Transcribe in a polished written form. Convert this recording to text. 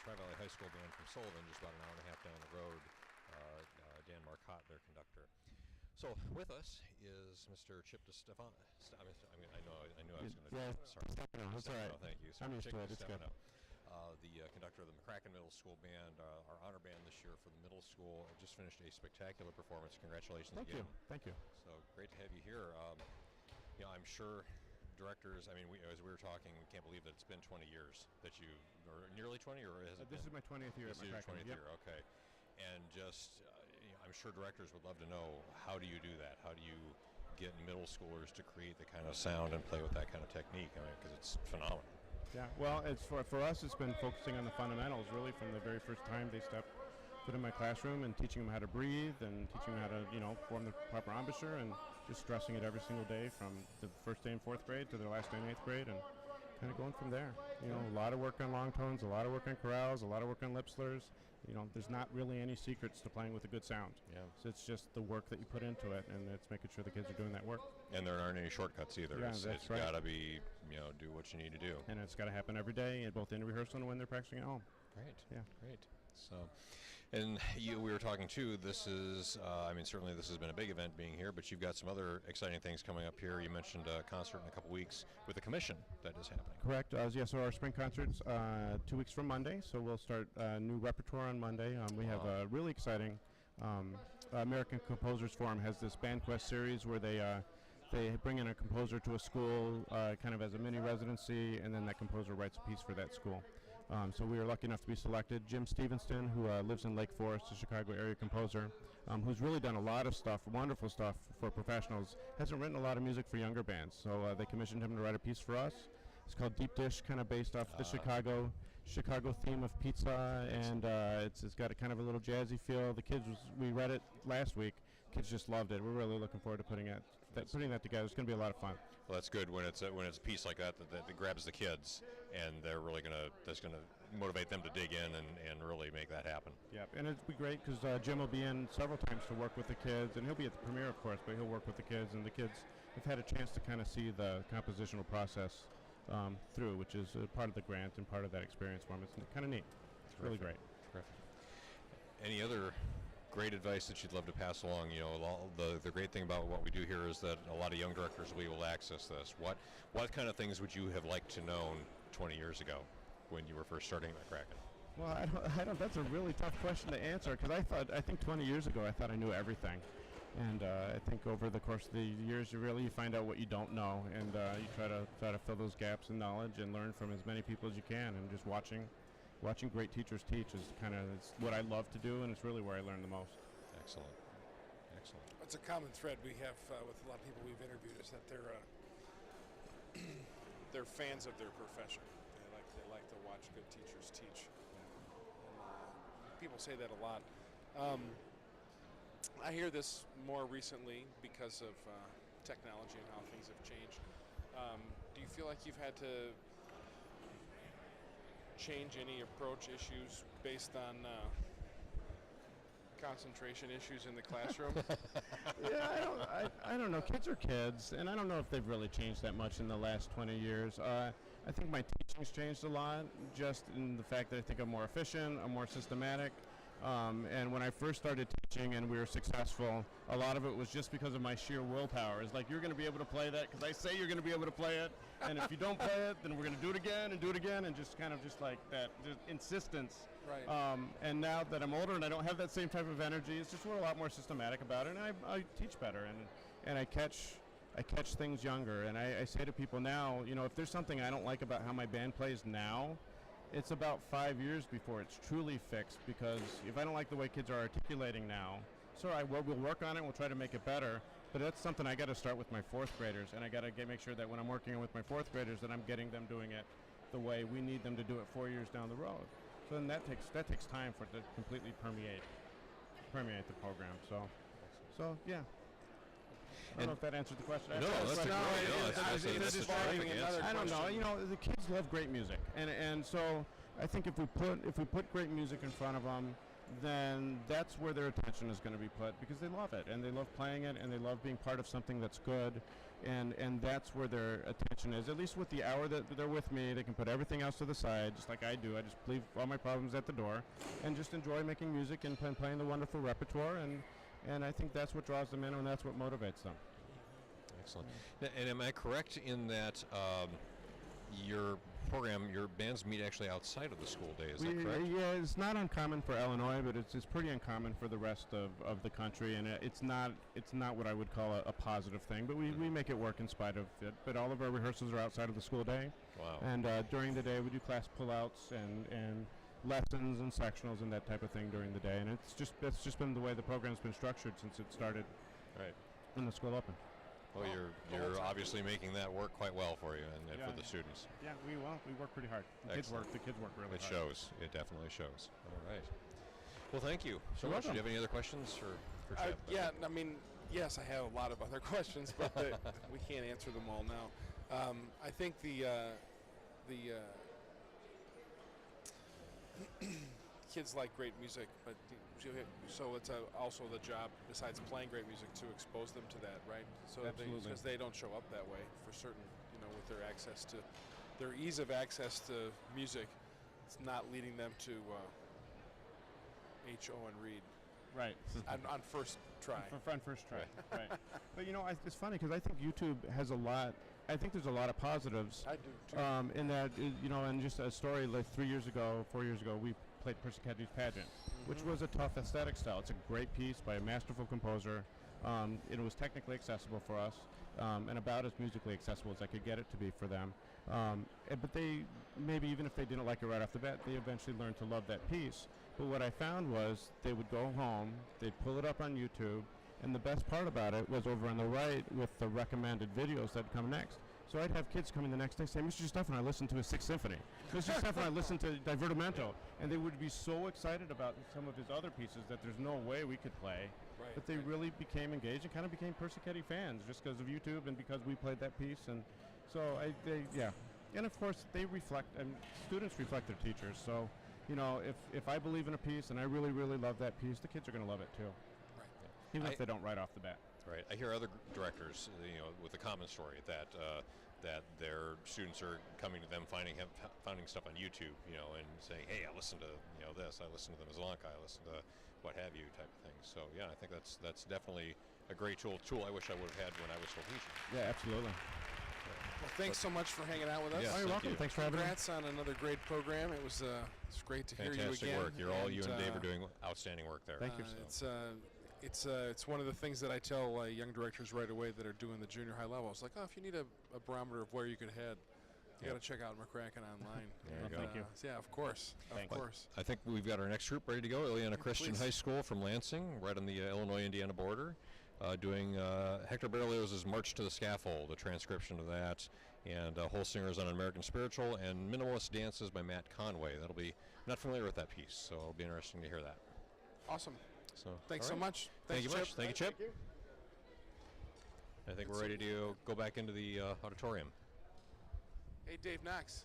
Tri-Valley High School band from Sullivan, just about an hour and a half down the road. Dan Marcotte, their conductor. So with us is Mr. Chip DeStefano. I knew I was going to. Yeah, sorry, DeStefano. That's all right. Thank you. I'm used Chip to it. It's good. The conductor of the McCracken Middle School Band, our honor band this year for the middle school, just finished a spectacular performance. Congratulations again. Thank you. So great to have you here. I'm sure directors, as we were talking, we can't believe that it's been 20 years that you, or nearly 20, or has it This been? is my 20th year at This is your McCracken. 20th year, okay. And just, I'm sure directors would love to know, how do you do that? How do you get middle schoolers to create the kind of sound and play with that kind of technique? Because it's phenomenal. Yeah, well, it's for us, it's been focusing on the fundamentals, really, from the very first time they step foot in my classroom, and teaching them how to breathe and teaching them how to, form the proper embouchure, and just stressing it every single day from the first day in 4th grade to their last day in 8th grade, and kind of going from there. A lot of work on long tones, a lot of work on chorales, a lot of work on lip slurs. There's not really any secrets to playing with a good sound. Yeah. So it's just the work that you put into it, and it's making sure the kids are doing that work. And there aren't any shortcuts either. Yeah, it's right. got to be, do what you need to do. And it's got to happen every day, both in rehearsal and when they're practicing at home. Great. Yeah. Great. So, and we were talking too, this is, certainly this has been a big event being here, but you've got some other exciting things coming up here. You mentioned a concert in a couple weeks with the commission that is happening. Correct. So our spring concert's 2 weeks from Monday, so we'll start a new repertoire on Monday. We have a really exciting American Composers Forum has this Band Quest series where they bring in a composer to a school kind of as a mini residency, and then that composer writes a piece for that school. So we were lucky enough to be selected. Jim Stevenston, who lives in Lake Forest, a Chicago area composer, who's really done a lot of stuff, wonderful stuff for professionals, hasn't written a lot of music for younger bands. So they commissioned him to write a piece for us. It's called Deep Dish, kind of based off the Chicago theme of pizza, and it's got a kind of a little jazzy feel. The kids, we read it last week. Kids just loved it. We're really looking forward to putting that together. It's going to be a lot of fun. Well, that's good when it's a piece like that grabs the kids, and they're really that's going to motivate them to dig in and really make that happen. Yeah, and it'll be great because Jim will be in several times to work with the kids, and he'll be at the premiere, of course, but he'll work with the kids, and the kids have had a chance to kind of see the compositional process through, which is part of the grant and part of that experience for them. It's kind of neat. It's really great. Terrific. Any other great advice that you'd love to pass along? The great thing about what we do here is that a lot of young directors will access this. What kind of things would you have liked to know 20 years ago when you were first starting at McCracken? Well, I don't. That's a really tough question to answer because I think 20 years ago I thought I knew everything. And I think over the course of the years, you find out what you don't know, and you try to fill those gaps in knowledge and learn from as many people as you can. And just watching great teachers teach is it's what I love to do, and it's really where I learn the most. Excellent. It's a common thread we have with a lot of people we've interviewed is that they're fans of their profession. They like to watch good teachers teach. And, people say that a lot. I hear this more recently because of technology and how things have changed. Do you feel like you've had to change any approach issues based on concentration issues in the classroom? Yeah, I don't know. Kids are kids, and I don't know if they've really changed that much in the last 20 years. I think my teaching's changed a lot, just in the fact that I think I'm more efficient, I'm more systematic. And when I first started teaching and we were successful, a lot of it was just because of my sheer willpower. It's like, you're going to be able to play that because I say you're going to be able to play it, and if you don't play it, then we're going to do it again, and just kind of just like that just insistence. Right. And now that I'm older and I don't have that same type of energy, it's just we're a lot more systematic about it, and I teach better, and I catch things younger. And I say to people now, if there's something I don't like about how my band plays now, it's about 5 years before it's truly fixed, because if I don't like the way kids are articulating now, we'll work on it and we'll try to make it better, but that's something I got to start with my 4th graders, and I got to make sure that when I'm working with my 4th graders that I'm getting them doing it the way we need them to do it 4 years down the road. So then that takes time for it to completely permeate the program. So yeah. I don't know if that answered the question. No, that's a great answer. I don't know. The kids love great music, and so I think if we put great music in front of them, then that's where their attention is going to be put, because they love it and they love playing it and they love being part of something that's good. and that's where their attention is. At least with the hour that they're with me, they can put everything else to the side, just like I do. I just leave all my problems at the door and just enjoy making music and playing the wonderful repertoire, and I think that's what draws them in, and that's what motivates them. Excellent. And am I correct in that your program, your bands meet actually outside of the school day? Is that correct? Yeah, it's not uncommon for Illinois, but it's pretty uncommon for the rest of the country, and it's not what I would call a positive thing, but we make it work in spite of it. But all of our rehearsals are outside of the school day. Wow. And during the day we do class pullouts and lessons and sectionals and that type of thing during the day, and that's just been the way the program's been structured since it started. Right. When the school opened. Well, you're obviously making that work quite well for you and Yeah. for the students. Yeah, we work pretty hard. The kids work really It hard. shows. It definitely shows. All right. Well, thank you so You're much. Do welcome. you have any other questions for Chad? Yeah, I mean, yes, I have a lot of other questions, but we can't answer them all now. I think the kids like great music, but so it's also the job, besides playing great music, to expose them to that, right? So because they don't show up that way for certain, with their access to, their ease of access to music, it's not leading them to H.O. and Reed. Right. on first try. On first try. Right. But it's funny because I think YouTube has a lot. I think there's a lot of positives. I do too. In that, and just a story like 4 years ago, we played Persicetti's Pageant, which was a tough aesthetic style. It's a great piece by a masterful composer. It was technically accessible for us, and about as musically accessible as I could get it to be for them. But they, maybe even if they didn't like it right off the bat, they eventually learned to love that piece. But what I found was they would go home, they'd pull it up on YouTube, and the best part about it was over on the right with the recommended videos that come next. So I'd have kids coming the next day saying, Mr. DeStefano, I listened to his Sixth Symphony. Mr. DeStefano, I listened to Divertimento. And they would be so excited about some of his other pieces that there's no way we could play. Right, but they really became engaged and kind of became Persichetti fans just because of YouTube and because we played that piece. And so, And of course, they reflect, and students reflect their teachers. So, if I believe in a piece and I really, really love that piece, the kids are going to love it too. Right. Even if they don't right off the bat. Right. I hear other directors, with a common story that their students are coming to them, finding stuff on YouTube, and saying, "Hey, I listened to this. I listened to the Mazlanka. I listened to what have you," type of thing. So yeah, I think that's definitely a great tool I wish I would have had when I was still teaching. Yeah, absolutely. Well, thanks so much for hanging out with us. Yes, you're welcome. Thanks for having me. Congrats on another great program. It's great to hear you again. Fantastic work. You and Dave are doing outstanding work there. Thank you. It's one of the things that I tell young directors right away that are doing the junior high level. It's like, if you need a barometer of where you could head, you got to check out McCracken online. There you go. Thank you. Yeah, of course. Thanks. Of course. I think we've got our next group ready to go. Ileana Christian High School from Lansing, right on the Illinois-Indiana border, doing Hector Berlioz' March to the Scaffold, a transcription of that, and Whole Singers on an American Spiritual, and Minimalist Dances by Matt Conway. That'll be, not familiar with that piece, so it'll be interesting to hear that. Awesome. So, Thanks all so right. much. Thank you Chip. much. Thank you, Chip. I think we're ready to go back into the auditorium. Hey, Dave Knox.